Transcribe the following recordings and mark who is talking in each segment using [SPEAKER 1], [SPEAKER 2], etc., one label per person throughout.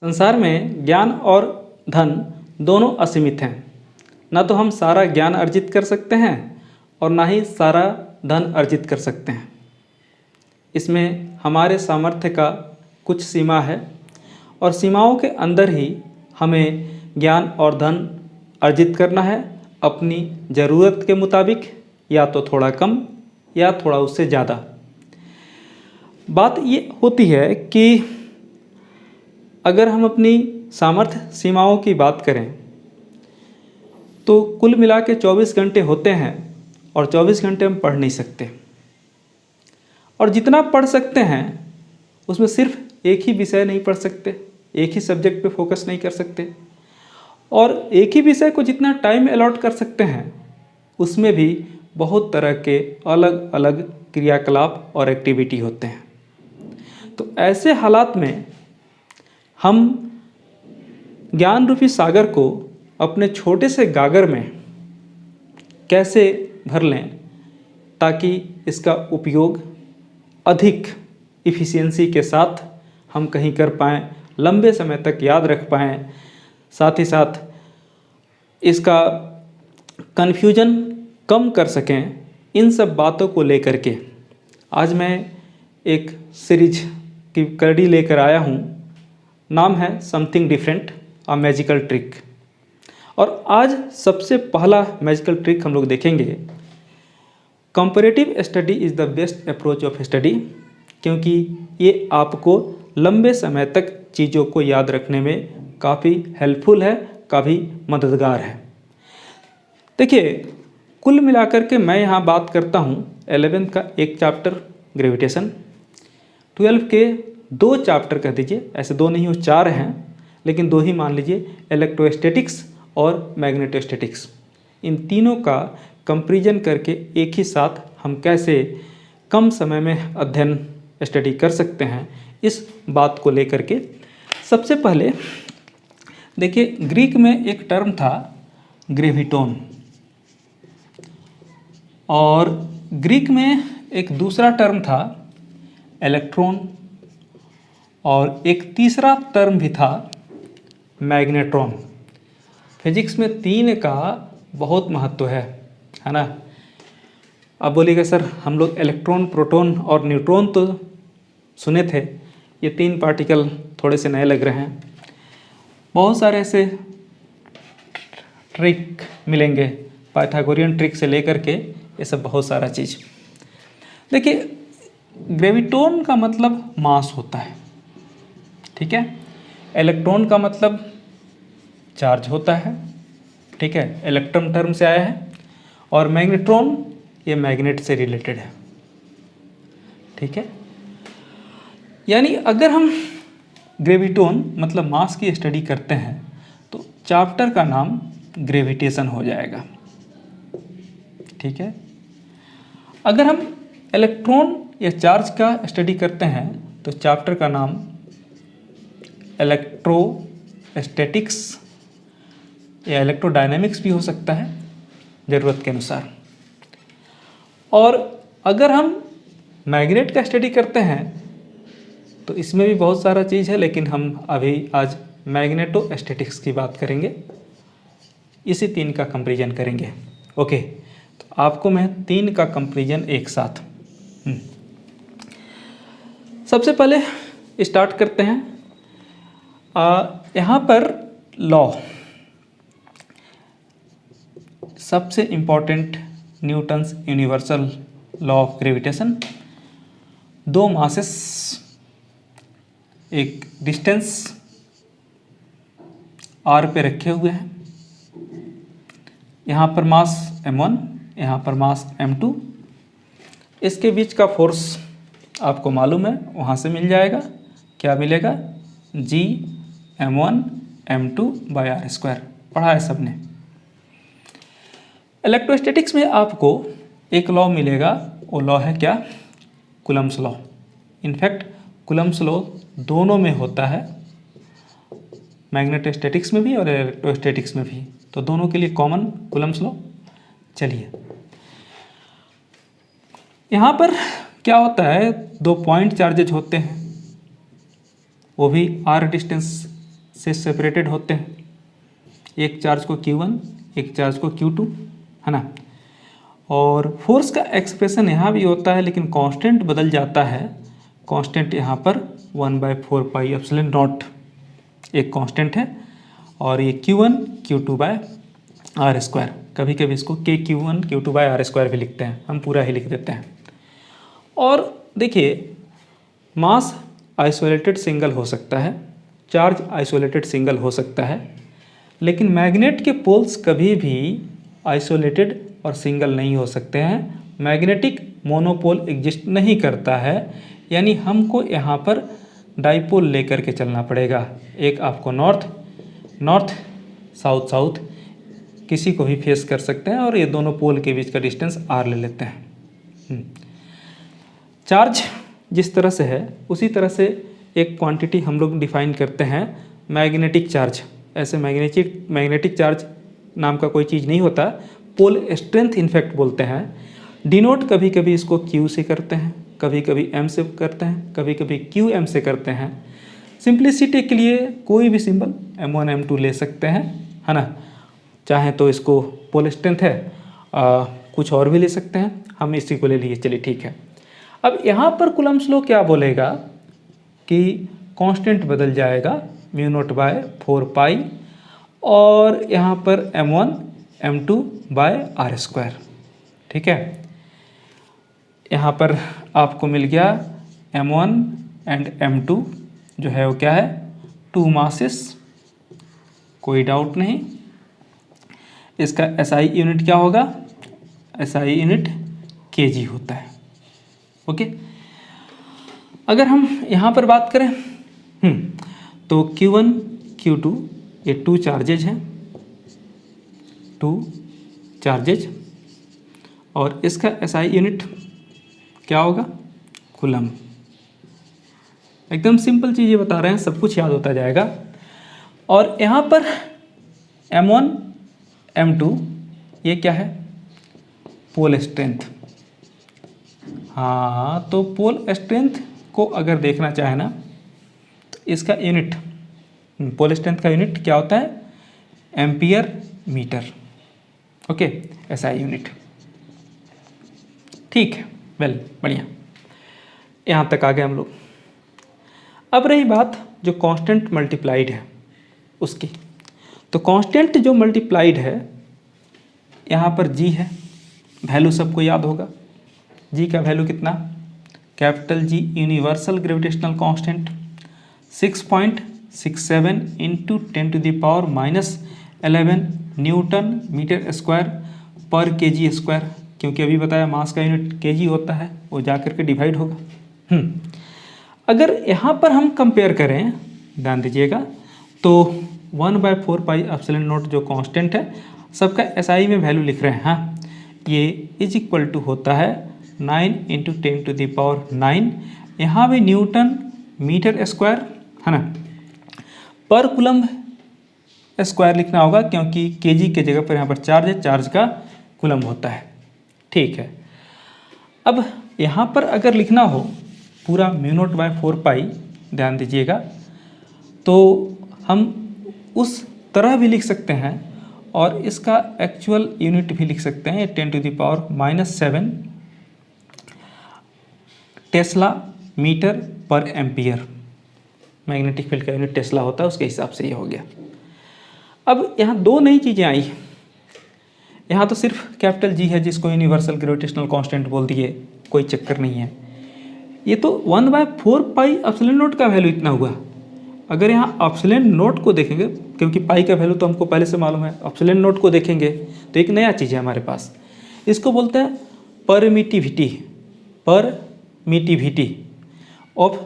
[SPEAKER 1] संसार में ज्ञान और धन दोनों असीमित हैं। ना तो हम सारा ज्ञान अर्जित कर सकते हैं और ना ही सारा धन अर्जित कर सकते हैं। इसमें हमारे सामर्थ्य का कुछ सीमा है और सीमाओं के अंदर ही हमें ज्ञान और धन अर्जित करना है, अपनी ज़रूरत के मुताबिक, या तो थोड़ा कम या थोड़ा उससे ज़्यादा। बात ये होती है कि अगर हम अपनी सामर्थ्य सीमाओं की बात करें तो कुल मिला के 24 घंटे होते हैं और 24 घंटे हम पढ़ नहीं सकते, और जितना पढ़ सकते हैं उसमें सिर्फ एक ही विषय नहीं पढ़ सकते, एक ही सब्जेक्ट पे फोकस नहीं कर सकते, और एक ही विषय को जितना टाइम अलॉट कर सकते हैं उसमें भी बहुत तरह के अलग अलग क्रियाकलाप और एक्टिविटी होते हैं। तो ऐसे हालात में हम ज्ञान रूपी सागर को अपने छोटे से गागर में कैसे भर लें ताकि इसका उपयोग अधिक इफ़िशियंसी के साथ हम कहीं कर पाएँ, लंबे समय तक याद रख पाएँ, साथ ही साथ इसका कन्फ्यूजन कम कर सकें, इन सब बातों को लेकर के आज मैं एक सीरीज की कड़ी लेकर आया हूँ। नाम है something different, a magical trick. और आज सबसे पहला मैजिकल ट्रिक हम लोग देखेंगे। Comparative study is the best approach of study, क्योंकि ये आपको लंबे समय तक चीज़ों को याद रखने में काफ़ी हेल्पफुल है, काफ़ी मददगार है। देखिए, कुल मिलाकर के मैं यहाँ बात करता हूँ 11th का एक चैप्टर ग्रेविटेशन, 12 के 2 चैप्टर कह दीजिए, ऐसे 2 नहीं हो 4 हैं, लेकिन 2 ही मान लीजिए, इलेक्ट्रोस्टैटिक्स और मैग्नेटोस्टैटिक्स। इन तीनों का कंपैरिजन करके एक ही साथ हम कैसे कम समय में अध्ययन स्टडी कर सकते हैं, इस बात को लेकर के सबसे पहले देखिए, ग्रीक में एक टर्म था ग्रेविटोन, और ग्रीक में एक दूसरा टर्म था इलेक्ट्रॉन, और एक तीसरा टर्म भी था मैग्नेट्रॉन। फिजिक्स में 3 का बहुत महत्व है ना। अब बोलिएगा सर हम लोग इलेक्ट्रॉन, प्रोटॉन और न्यूट्रॉन तो सुने थे, ये 3 पार्टिकल थोड़े से नए लग रहे हैं। बहुत सारे ऐसे ट्रिक मिलेंगे, पाइथागोरियन ट्रिक से लेकर के ये सब बहुत सारा चीज़। देखिए, ग्रेविटोन का मतलब मास होता है, ठीक है। इलेक्ट्रॉन का मतलब चार्ज होता है, ठीक है, इलेक्ट्रॉन टर्म से आया है। और मैग्नेट्रॉन ये मैग्नेट से रिलेटेड है, ठीक है। यानी अगर हम ग्रेविटोन मतलब मास की स्टडी करते हैं तो चैप्टर का नाम ग्रेविटेशन हो जाएगा, ठीक है। अगर हम इलेक्ट्रॉन या चार्ज का स्टडी करते हैं तो चैप्टर का नाम इलेक्ट्रोस्टैटिक्स या इलेक्ट्रोडायनेमिक्स भी हो सकता है, ज़रूरत के अनुसार। और अगर हम मैग्नेट का स्टडी करते हैं तो इसमें भी बहुत सारा चीज़ है, लेकिन हम अभी आज मैग्नेटोस्टैटिक्स की बात करेंगे, इसी 3 का कंपैरिजन करेंगे। ओके, तो आपको मैं 3 का कंपैरिजन एक साथ सबसे पहले स्टार्ट करते हैं। यहाँ पर लॉ, सबसे important Newton's universal law of gravitation. 2 masses, एक डिस्टेंस r पे रखे हुए हैं। यहाँ पर मास m1, यहाँ पर मास m2। इसके बीच का फोर्स आपको मालूम है, वहाँ से मिल जाएगा। क्या मिलेगा? g m1 m2/r², पढ़ा है सबने। इलेक्ट्रोस्टैटिक्स में आपको एक लॉ मिलेगा, वो लॉ है क्या? Coulomb's law. In fact Coulomb's law दोनों में होता है, मैग्नेटोस्टैटिक्स में भी और इलेक्ट्रोस्टैटिक्स में भी, तो दोनों के लिए कॉमन कूलम्ब्स लॉ। चलिए, यहाँ पर क्या होता है, 2 पॉइंट चार्जेज होते हैं, वो भी r डिस्टेंस से सेपरेटेड होते हैं, एक चार्ज को Q1 एक चार्ज को Q2, है ना। और फोर्स का एक्सप्रेशन यहाँ भी होता है लेकिन कांस्टेंट बदल जाता है। कांस्टेंट यहाँ पर 1/4 पाई एप्सिलॉन नॉट एक कांस्टेंट है, और ये Q1 Q2/r²। कभी कभी इसको KQ1 Q2/r² भी लिखते हैं, हम पूरा ही लिख देते हैं। और देखिए, मास आइसोलेटेड सिंगल हो सकता है, चार्ज आइसोलेटेड सिंगल हो सकता है, लेकिन मैग्नेट के पोल्स कभी भी आइसोलेटेड और सिंगल नहीं हो सकते हैं। मैग्नेटिक मोनोपोल एग्जिस्ट नहीं करता है, यानी हमको यहाँ पर डाइपोल लेकर के चलना पड़ेगा। एक आपको नॉर्थ साउथ किसी को भी फेस कर सकते हैं, और ये दोनों पोल के बीच का डिस्टेंस r ले लेते हैं। चार्ज जिस तरह से है उसी तरह से एक क्वांटिटी हम लोग डिफाइन करते हैं, मैग्नेटिक चार्ज। ऐसे मैग्नेटिक चार्ज नाम का कोई चीज़ नहीं होता, पोल स्ट्रेंथ इनफैक्ट बोलते हैं। डिनोट कभी कभी इसको Q से करते हैं, कभी कभी M से करते हैं, कभी कभी QM से करते हैं। सिंप्लिसिटी के लिए कोई भी सिंबल M1 M2 ले सकते हैं, है ना। चाहे तो इसको पोल स्ट्रेंथ है, कुछ और भी ले सकते हैं, हम इसी को ले लिए, चलिए ठीक है। अब यहाँ पर कूलम्ब्स लॉ क्या बोलेगा कि कांस्टेंट बदल जाएगा μ0/4 पाई, और यहाँ पर M1 M2/r²। ठीक है, यहाँ पर आपको मिल गया M1 एंड M2 जो है वो क्या है, 2 मासेस, कोई डाउट नहीं। इसका SI यूनिट क्या होगा, SI यूनिट kg होता है। ओके, अगर हम यहाँ पर बात करें तो Q1 Q2 ये 2 चार्जेज हैं, 2 चार्जेज, और इसका SI यूनिट क्या होगा, कूलम्ब। एकदम सिंपल चीज़ें बता रहे हैं, सब कुछ याद होता जाएगा। और यहाँ पर M1 M2 ये क्या है, पोल स्ट्रेंथ। हाँ, तो पोल स्ट्रेंथ को अगर देखना चाहे ना तो इसका यूनिट, पोल स्ट्रेंथ का यूनिट क्या होता है, ampere metre. Okay, SI unit. ठीक है, वेल, बढ़िया, यहाँ तक आ गए हम लोग। अब रही बात जो कांस्टेंट मल्टीप्लाइड है उसकी, तो कांस्टेंट जो मल्टीप्लाइड है यहाँ पर G है, वैल्यू सबको याद होगा। G का वैल्यू कितना, capital G universal gravitational constant 6.67 into 10⁻⁻11 newton metre square पर kg², क्योंकि अभी बताया मास का यूनिट kg होता है, वो जा करके डिवाइड होगा। अगर यहाँ पर हम कंपेयर करें, ध्यान दीजिएगा, तो 1/4 पाई एप्सिलॉन नॉट जो कांस्टेंट है, सबका SI में वैल्यू लिख रहे हैं। हाँ, ये इज इक्वल टू होता है 9 इंटू 10⁻⁹। यहाँ भी न्यूटन मीटर स्क्वायर, है ना, पर कूलम्ब स्क्वायर लिखना होगा, क्योंकि kg के जगह पर यहाँ पर चार्ज है, चार्ज का कूलम्ब होता है। ठीक है, अब यहाँ पर अगर लिखना हो पूरा μ0/4 पाई, ध्यान दीजिएगा, तो हम उस तरह भी लिख सकते हैं, और इसका एक्चुअल यूनिट भी लिख सकते हैं, 10⁻⁻7 टेस्ला मीटर पर एम्पियर। मैग्नेटिक फील्ड का यूनिट टेस्ला होता है, उसके हिसाब से ये हो गया। अब यहाँ 2 नई चीज़ें आई। यहाँ तो सिर्फ कैपिटल G है जिसको यूनिवर्सल ग्रेविटेशनल कांस्टेंट बोल दिए, कोई चक्कर नहीं है। ये तो 1/4 पाई एप्सिलॉन नॉट का वैल्यू इतना हुआ। अगर यहाँ एप्सिलॉन नॉट को देखेंगे, क्योंकि पाई का वैल्यू तो हमको पहले से मालूम है, एप्सिलॉन नॉट को देखेंगे तो एक नया चीज़ है हमारे पास, इसको बोलते हैं परमिटिविटी ऑफ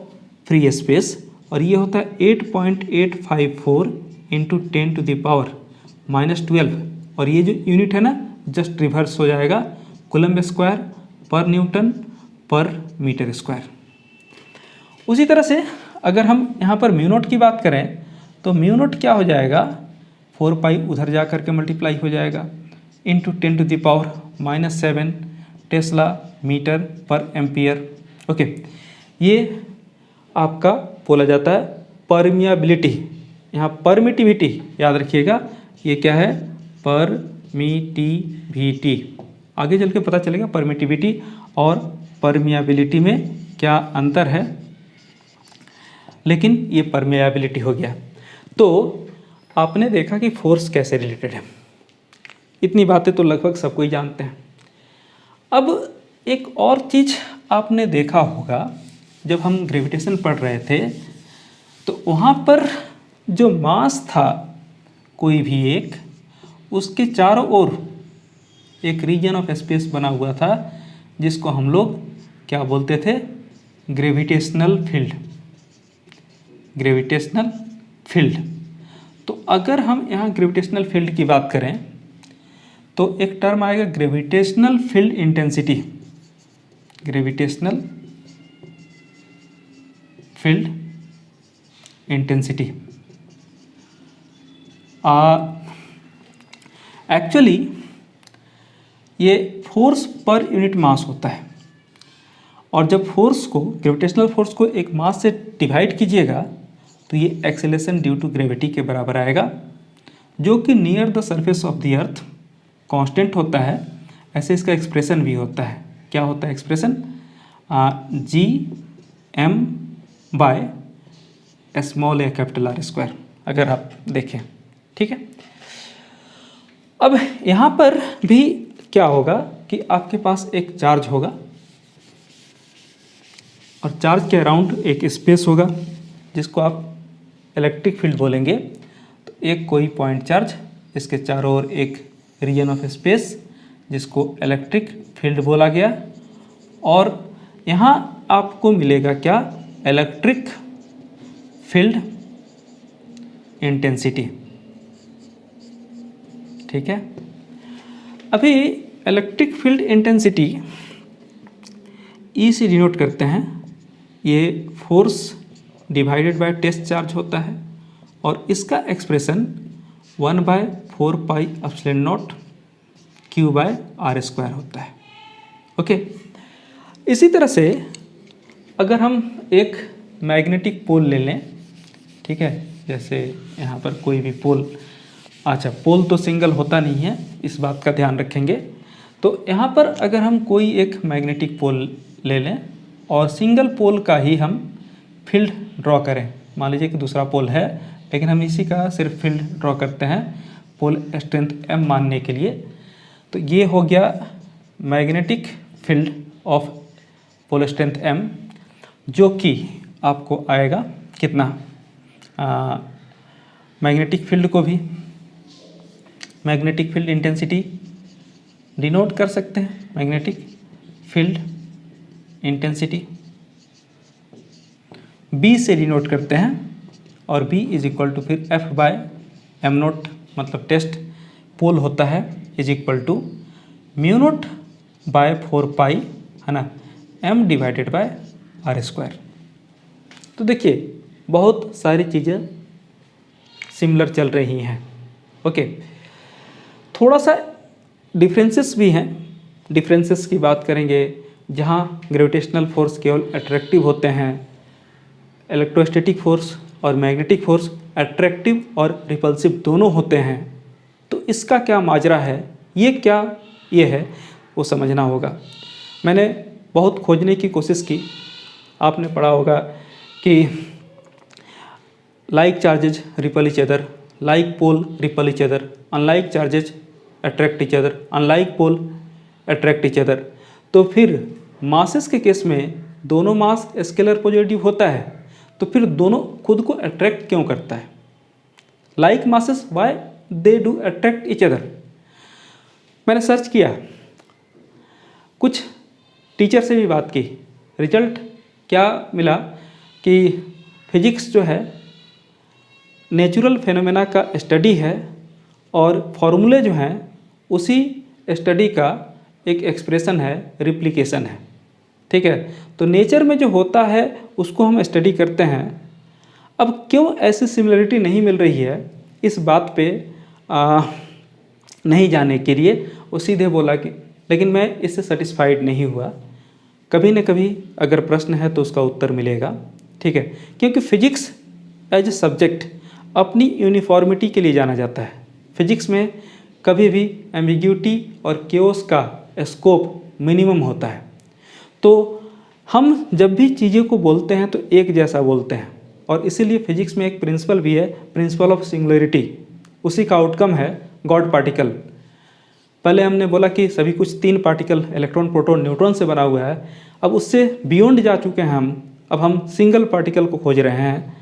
[SPEAKER 1] फ्री स्पेस, और ये होता है 8.854 इंटू 10⁻⁻12, और ये जो यूनिट है ना जस्ट रिवर्स हो जाएगा, कूलम्ब स्क्वायर पर न्यूटन पर मीटर स्क्वायर। उसी तरह से अगर हम यहाँ पर μ0 की बात करें तो μ0 क्या हो जाएगा, 4 पाई उधर जा कर के मल्टीप्लाई हो जाएगा इंटू 10⁻⁻7 टेस्ला मीटर पर एम्पियर। ओके, ये आपका बोला जाता है परमियाबिलिटी यहाँ परमिटिविटी याद रखिएगा, ये क्या है, परमिटिविटी। आगे चल के पता चलेगा परमिटिविटी और परमिएबिलिटी में क्या अंतर है, लेकिन ये परमिएबिलिटी हो गया। तो आपने देखा कि फोर्स कैसे रिलेटेड है, इतनी बातें तो लगभग सबको ही जानते हैं। अब एक और चीज़ आपने देखा होगा, जब हम ग्रेविटेशन पढ़ रहे थे तो वहाँ पर जो मास था कोई भी एक, उसके चारों ओर एक रीजन ऑफ स्पेस बना हुआ था जिसको हम लोग क्या बोलते थे, ग्रेविटेशनल फील्ड। Gravitational field. तो अगर हम यहाँ ग्रेविटेशनल फील्ड की बात करें तो एक टर्म आएगा gravitational field intensity. Gravitational field intensity actually ये फोर्स पर यूनिट मास होता है, और जब फोर्स को, ग्रेविटेशनल फोर्स को एक मास से डिवाइड कीजिएगा तो ये एक्सेलरेशन ड्यू टू ग्रेविटी के बराबर आएगा, जो कि near the surface of the earth constant होता है। ऐसे इसका एक्सप्रेशन भी होता है। क्या होता है expression, G M by small a capital R square, अगर आप देखें। ठीक है, अब यहाँ पर भी क्या होगा कि आपके पास एक चार्ज होगा और चार्ज के अराउंड एक स्पेस होगा जिसको आप इलेक्ट्रिक फील्ड बोलेंगे। तो एक कोई पॉइंट चार्ज, इसके चारों ओर एक रीजन ऑफ स्पेस जिसको इलेक्ट्रिक फील्ड बोला गया, और यहाँ आपको मिलेगा क्या, इलेक्ट्रिक फील्ड इंटेंसिटी। ठीक है, अभी इलेक्ट्रिक फील्ड इंटेंसिटी ई से डिनोट करते हैं। ये force divided by test charge होता है, और इसका expression 1/4 pi epsilon not Q/r² होता है। ओके, इसी तरह से अगर हम एक मैग्नेटिक पोल ले लें, ठीक है, जैसे यहाँ पर कोई भी पोल, अच्छा पोल तो सिंगल होता नहीं है, इस बात का ध्यान रखेंगे। तो यहाँ पर अगर हम कोई एक मैग्नेटिक पोल ले लें और सिंगल पोल का ही हम फील्ड ड्रॉ करें, मान लीजिए कि दूसरा पोल है लेकिन हम इसी का सिर्फ फील्ड ड्रॉ करते हैं पोल स्ट्रेंथ m मानने के लिए, तो ये हो गया magnetic field of pole strength m, जो कि आपको आएगा कितना, मैग्नेटिक फील्ड को भी मैग्नेटिक फील्ड इंटेंसिटी डिनोट कर सकते हैं, मैग्नेटिक फील्ड इंटेंसिटी B से डिनोट करते हैं, और B इज इक्वल टू फिर F/m0, मतलब टेस्ट पोल होता है, इज इक्वल टू μ0/4 पाई, है ना, m डिवाइडेड बाय r²। तो देखिए बहुत सारी चीज़ें सिमिलर चल रही हैं। ओके, थोड़ा सा डिफरेंसेस भी हैं। डिफरेंसेस की बात करेंगे, जहाँ ग्रेविटेशनल फोर्स केवल अट्रैक्टिव होते हैं, इलेक्ट्रोस्टैटिक फोर्स और मैग्नेटिक फोर्स अट्रैक्टिव और रिपल्सिव दोनों होते हैं। तो इसका क्या माजरा है, ये क्या ये है, वो समझना होगा। मैंने बहुत खोजने की कोशिश की। आपने पढ़ा होगा कि like charges repel each other, like pole repel each other, unlike charges attract each other, unlike pole attract each other. तो फिर मासेस के केस में दोनों मास स्केलर पॉजिटिव होता है, तो फिर दोनों खुद को अट्रैक्ट क्यों करता है, like masses why they do attract each other. मैंने सर्च किया, कुछ टीचर से भी बात की, रिजल्ट क्या मिला कि फिजिक्स जो है नेचुरल फेनोमेना का स्टडी है, और फॉर्मूले जो हैं उसी स्टडी का एक एक्सप्रेशन है, रिप्लिकेशन है। ठीक है, तो नेचर में जो होता है उसको हम स्टडी करते हैं। अब क्यों ऐसी सिमिलरिटी नहीं मिल रही है, इस बात पे नहीं जाने के लिए वो सीधे बोला कि लेकिन मैं इससे सेटिस्फाइड नहीं हुआ। कभी न कभी अगर प्रश्न है तो उसका उत्तर मिलेगा। ठीक है, क्योंकि फिजिक्स एज ए सब्जेक्ट अपनी यूनिफॉर्मिटी के लिए जाना जाता है। फिजिक्स में कभी भी एम्बिग्यूटी और केओस का स्कोप मिनिमम होता है। तो हम जब भी चीज़ों को बोलते हैं तो एक जैसा बोलते हैं, और इसीलिए फिजिक्स में एक प्रिंसिपल भी है, प्रिंसिपल ऑफ सिंगुलरिटी। उसी का आउटकम है गॉड पार्टिकल। पहले हमने बोला कि सभी कुछ 3 पार्टिकल इलेक्ट्रॉन, प्रोटॉन, न्यूट्रॉन से बना हुआ है। अब उससे बियॉन्ड जा चुके हैं हम। अब हम सिंगल पार्टिकल को खोज रहे हैं,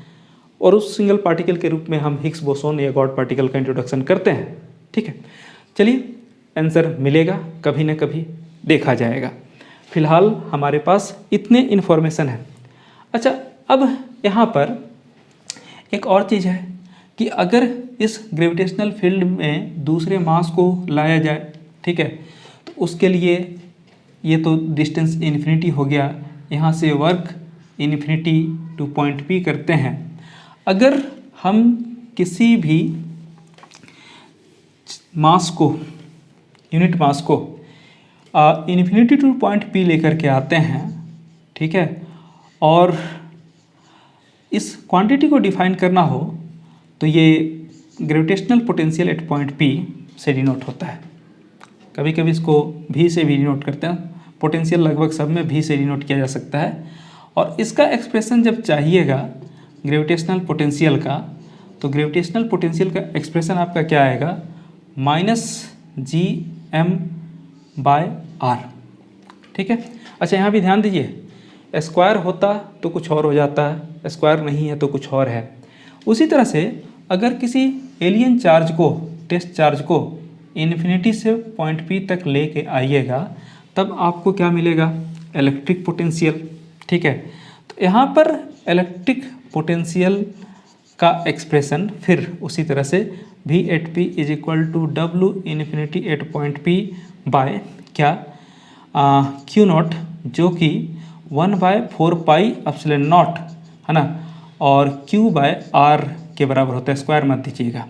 [SPEAKER 1] और उस सिंगल पार्टिकल के रूप में हम हिग्स बोसोन या गॉड पार्टिकल का इंट्रोडक्शन करते हैं। ठीक है, चलिए आंसर मिलेगा, कभी ना कभी देखा जाएगा। फिलहाल हमारे पास इतने इन्फॉर्मेशन है। अच्छा, अब यहाँ पर एक और चीज़ है कि अगर इस ग्रेविटेशनल फील्ड में दूसरे मास को लाया जाए, ठीक है, तो उसके लिए ये तो डिस्टेंस इन्फिनिटी हो गया, यहाँ से work infinity to point P करते हैं। अगर हम किसी भी मास को, यूनिट मास को इन्फिनिटी टू पॉइंट P लेकर के आते हैं, ठीक है, और इस क्वांटिटी को डिफाइन करना हो तो ये gravitational potential at point P से डिनोट होता है। कभी कभी इसको V से भी डिनोट करते हैं। पोटेंशियल लगभग सब में V से डिनोट किया जा सकता है। और इसका एक्सप्रेशन जब चाहिएगा ग्रेविटेशनल पोटेंशियल का, तो ग्रेविटेशनल पोटेंशियल का एक्सप्रेशन आपका क्या आएगा, -Gm/r। ठीक है। अच्छा, यहाँ भी ध्यान दीजिए, स्क्वायर होता तो कुछ और हो जाता है, स्क्वायर नहीं है तो कुछ और है। उसी तरह से अगर किसी एलियन चार्ज को, टेस्ट चार्ज को इन्फिनिटी से पॉइंट P तक लेके आइएगा, तब आपको क्या मिलेगा, इलेक्ट्रिक पोटेंशियल। ठीक है, तो यहाँ पर इलेक्ट्रिक पोटेंशियल का एक्सप्रेशन फिर उसी तरह से V@P = W infinity at point P by क्या, Q0, जो कि 1/4πε0 है ना, और Q/R के बराबर होता है। स्क्वायर मत दीजिएगा।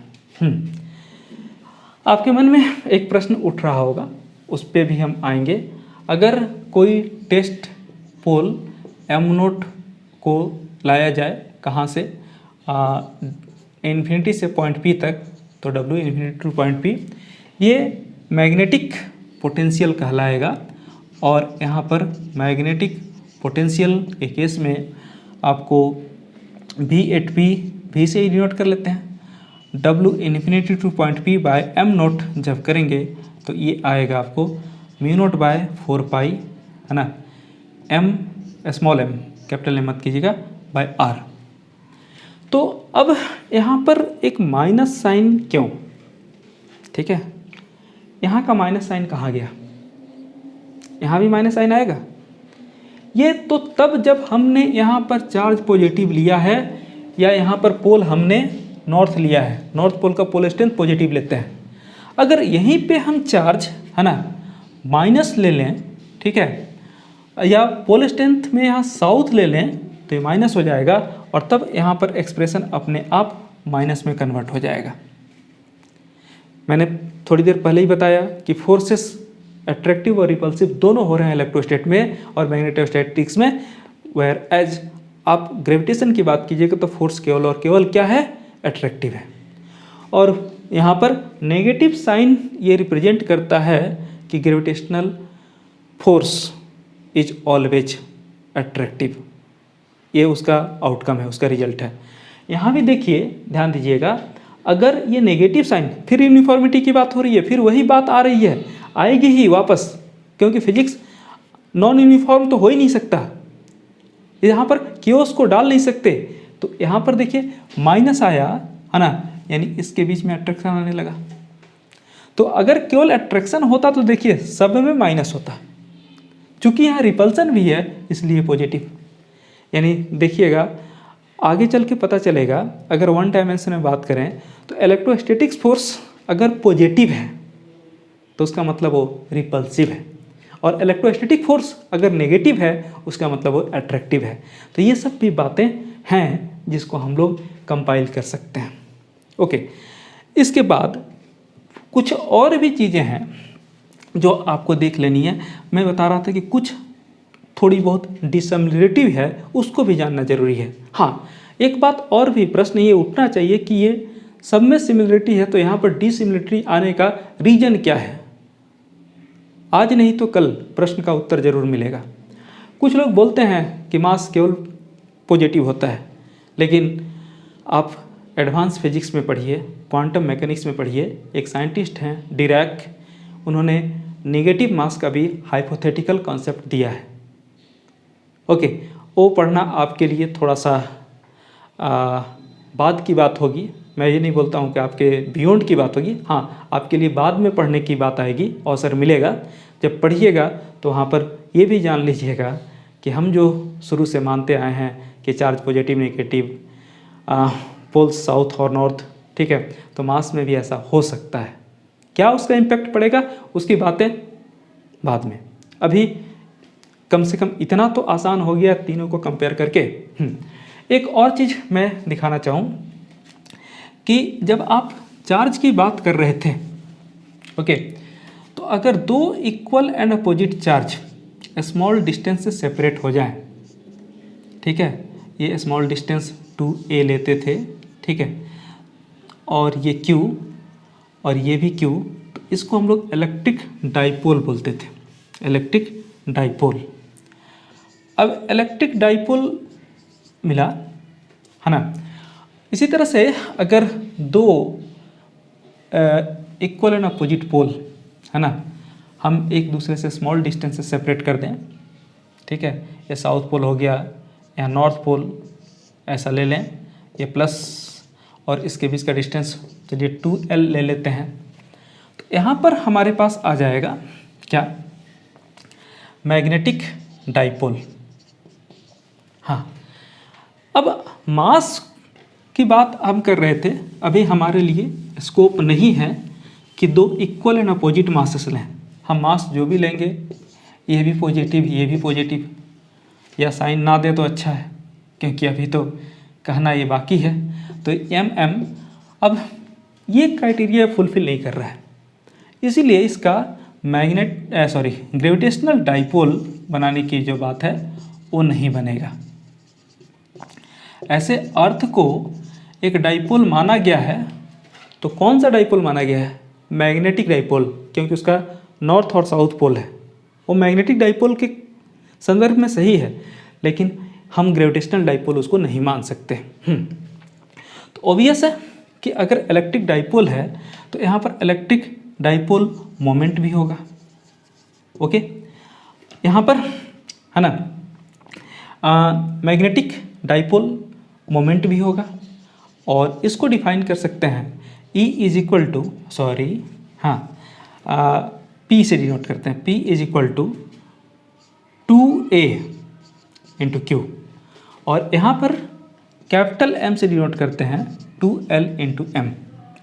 [SPEAKER 1] आपके मन में एक प्रश्न उठ रहा होगा, उस पर भी हम आएंगे। अगर कोई टेस्ट पोल m0 को लाया जाए कहाँ से, इन्फिनिटी से पॉइंट P तक, तो W infinity to point P, ये मैग्नेटिक पोटेंशियल कहलाएगा। और यहाँ पर मैग्नेटिक पोटेंशियल के केस में आपको V@P, V से ही डिनोट कर लेते हैं, W infinity to point P by m0 जब करेंगे तो ये आएगा आपको μ0/4π, है ना, m small m, capital M मत कीजिएगा, बाय r। तो अब यहाँ पर एक माइनस साइन क्यों, ठीक है, यहाँ का माइनस साइन कहाँ गया, यहाँ भी माइनस साइन आएगा। ये तो तब जब हमने यहाँ पर चार्ज पॉजिटिव लिया है, या यहाँ पर पोल हमने नॉर्थ लिया है, नॉर्थ पोल का पोल स्ट्रेंथ पॉजिटिव लेते हैं। अगर यहीं पे हम चार्ज, है ना, माइनस ले लें, ठीक है, या पोल स्ट्रेंथ में यहाँ साउथ ले लें, तो ये माइनस हो जाएगा, और तब यहाँ पर एक्सप्रेशन अपने आप माइनस में कन्वर्ट हो जाएगा। मैंने थोड़ी देर पहले ही बताया कि फोर्सेस अट्रैक्टिव और रिपल्सिव दोनों हो रहे हैं इलेक्ट्रोस्टैट में और मैग्नेटोस्टैटिक्स में। वेयर एज आप ग्रेविटेशन की बात कीजिएगा तो फोर्स केवल और केवल क्या है, अट्रैक्टिव है। और यहाँ पर नेगेटिव साइन ये रिप्रेजेंट करता है कि gravitational force is always attractive. ये उसका आउटकम है, उसका रिजल्ट है। यहाँ भी देखिए, ध्यान दीजिएगा, अगर ये नेगेटिव साइन, फिर यूनिफॉर्मिटी की बात हो रही है, फिर वही बात आ रही है, आएगी ही वापस, क्योंकि फिजिक्स नॉन यूनिफॉर्म तो हो ही नहीं सकता। यहाँ पर केओस को डाल नहीं सकते। तो यहाँ पर देखिए माइनस आया, है ना, यानी इसके बीच में अट्रैक्शन आने लगा। तो अगर केवल अट्रैक्शन होता तो देखिए सब में माइनस होता, चूंकि यहाँ रिपल्सन भी है इसलिए पॉजिटिव। यानी देखिएगा आगे चल के पता चलेगा, अगर वन डायमेंशन में बात करें तो इलेक्ट्रोस्टैटिक्स फोर्स अगर पॉजिटिव है तो उसका मतलब वो रिपल्सिव है, और इलेक्ट्रोस्टैटिक फोर्स अगर नेगेटिव है उसका मतलब वो अट्रैक्टिव है। तो ये सब भी बातें हैं जिसको हम लोग कंपाइल कर सकते हैं। ओके, इसके बाद कुछ और भी चीज़ें हैं जो आपको देख लेनी है। मैं बता रहा था कि कुछ थोड़ी बहुत डिसिमिलरिटी है, उसको भी जानना जरूरी है। हाँ, एक बात और भी प्रश्न ये उठना चाहिए कि ये सब में सिमिलरिटी है तो यहाँ पर डिसिमिलरिटी आने का रीजन क्या है। आज नहीं तो कल प्रश्न का उत्तर जरूर मिलेगा। कुछ लोग बोलते हैं कि मास केवल पॉजिटिव होता है, लेकिन आप एडवांस फिजिक्स में पढ़िए, क्वांटम मैकेनिक्स में पढ़िए, एक साइंटिस्ट हैं डिरैक, उन्होंने नेगेटिव मास का भी हाइपोथेटिकल कॉन्सेप्ट दिया है। ओके, वो पढ़ना आपके लिए थोड़ा सा बाद की बात होगी। मैं ये नहीं बोलता हूँ कि आपके बियॉन्ड की बात होगी, हाँ आपके लिए बाद में पढ़ने की बात आएगी, अवसर मिलेगा। जब पढ़िएगा तो वहाँ पर ये भी जान लीजिएगा कि हम जो शुरू से मानते आए हैं कि charge positive negative, poles south और नॉर्थ, ठीक है, तो मास में भी ऐसा हो सकता है। क्या उसका इम्पैक्ट पड़ेगा उसकी बातें बाद में, अभी कम से कम इतना तो आसान हो गया तीनों को कंपेयर करके। एक और चीज़ मैं दिखाना चाहूँ कि जब आप चार्ज की बात कर रहे थे, ओके, तो अगर दो equal and opposite charge small distance से सेपरेट हो जाएं, ठीक है, ये स्मॉल डिस्टेंस 2a लेते थे, ठीक है, और ये q और ये भी q, तो इसको हम लोग इलेक्ट्रिक डाइपोल बोलते थे, इलेक्ट्रिक डाइपोल। अब इलेक्ट्रिक डाइपोल मिला है ना। इसी तरह से अगर दो इक्वल एंड अपोजिट पोल है ना, हम एक दूसरे से स्मॉल डिस्टेंस से सेपरेट कर दें, ठीक है, ये साउथ पोल हो गया या नॉर्थ पोल, ऐसा ले लें, ये प्लस और इसके बीच का डिस्टेंस चलिए 2l ले लेते हैं, तो यहाँ पर हमारे पास आ जाएगा क्या, मैग्नेटिक डाइपोल। हाँ, अब मास की बात हम कर रहे थे, अभी हमारे लिए स्कोप नहीं है कि दो इक्वल एंड अपोजिट मासेस लें। हम मास जो भी लेंगे, ये भी पॉजिटिव ये भी पॉजिटिव, या साइन ना दे तो अच्छा है क्योंकि अभी तो कहना ये बाकी है। तो mm अब ये क्राइटेरिया फुलफिल नहीं कर रहा है, इसीलिए इसका ग्रेविटेशनल डाइपोल बनाने की जो बात है वो नहीं बनेगा। ऐसे अर्थ को एक डाइपोल माना गया है, तो कौन सा डाइपोल माना गया है, मैग्नेटिक डाइपोल, क्योंकि उसका नॉर्थ और साउथ पोल है। वो मैग्नेटिक डाइपोल के संदर्भ में सही है, लेकिन हम ग्रेविटेशनल डाइपोल उसको नहीं मान सकते। तो ऑब्वियस है कि अगर इलेक्ट्रिक डाइपोल है तो यहाँ पर इलेक्ट्रिक डाइपोल मोमेंट भी होगा। ओके, यहाँ पर है ना मैग्नेटिक डाइपोल मोमेंट भी होगा, और इसको डिफाइन कर सकते हैं E is equal to P से डिनोट करते हैं, P is equal to 2a into Q, और यहाँ पर कैपिटल M से डिनोट करते हैं 2l इंटू M।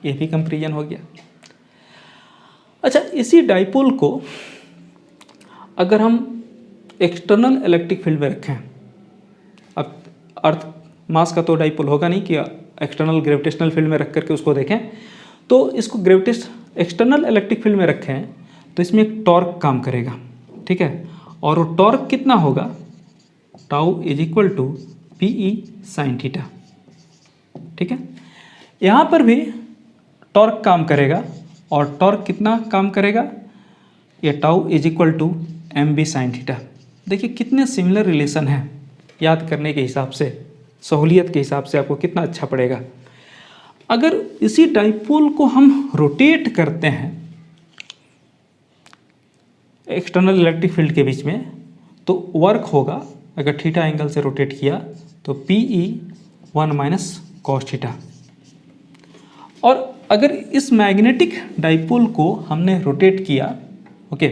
[SPEAKER 1] ये भी कंपेरिजन हो गया। अच्छा, इसी डाइपोल को अगर हम एक्सटर्नल इलेक्ट्रिक फील्ड में रखें, अब अर्थ मास का तो डाइपोल होगा नहीं कि एक्सटर्नल ग्रेविटेशनल फील्ड में रख करके उसको देखें, तो इसको एक्सटर्नल इलेक्ट्रिक फील्ड में रखें तो इसमें एक टॉर्क काम करेगा, ठीक है, और वो टॉर्क कितना होगा, tau is equal to PE sine theta, ठीक है। यहाँ पर भी टॉर्क काम करेगा, और टॉर्क कितना काम करेगा, ये tau is equal to MB sine theta. देखिए कितने सिमिलर रिलेशन हैं, याद करने के हिसाब से, सहूलियत के हिसाब से आपको कितना अच्छा पड़ेगा। अगर इसी डाइपोल को हम रोटेट करते हैं एक्सटर्नल इलेक्ट्रिक फील्ड के बीच में, तो वर्क होगा, अगर थीटा एंगल से रोटेट किया तो PE 1 माइनस कॉस थीटा। और अगर इस मैग्नेटिक डाइपोल को हमने रोटेट किया, ओके,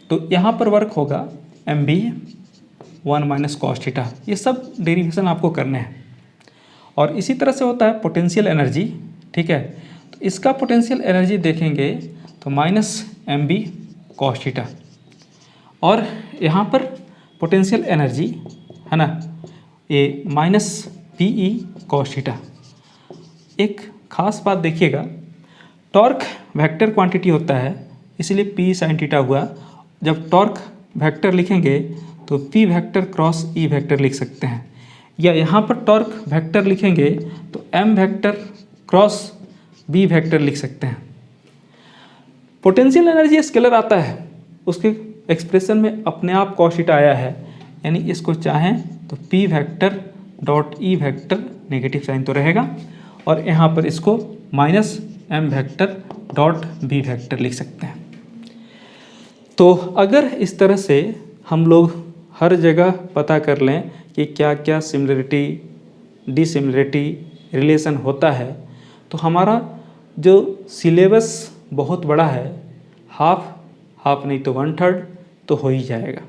[SPEAKER 1] तो यहाँ पर वर्क होगा MB 1 माइनस कॉस थीटा। ये सब डेरिवेशन आपको करने हैं। और इसी तरह से होता है पोटेंशियल एनर्जी, ठीक है, तो इसका पोटेंशियल एनर्जी देखेंगे तो माइनस MB कॉस थीटा, और यहाँ पर पोटेंशियल एनर्जी है ना, ये माइनस PE कॉस थीटा। एक खास बात देखिएगा, टॉर्क वेक्टर क्वांटिटी होता है, इसलिए P साइन थीटा हुआ। जब टॉर्क वेक्टर लिखेंगे तो P vector cross E vector लिख सकते हैं। या यहाँ पर टॉर्क वेक्टर लिखेंगे तो m vector cross b vector लिख सकते हैं। पोटेंशियल एनर्जी स्केलर आता है, उसके एक्सप्रेशन में अपने आप cos थीटा आया है, यानी इसको चाहें तो p vector dot e vector negative sign तो रहेगा, और यहाँ पर इसको minus m vector dot b vector लिख सकते हैं। तो अगर इस तरह से हम लोग हर जगह पता कर लें कि क्या क्या सिमिलरिटी डिसिमिलरिटी रिलेशन होता है, तो हमारा जो सिलेबस बहुत बड़ा है, हाफ नहीं तो 1/3 तो हो ही जाएगा।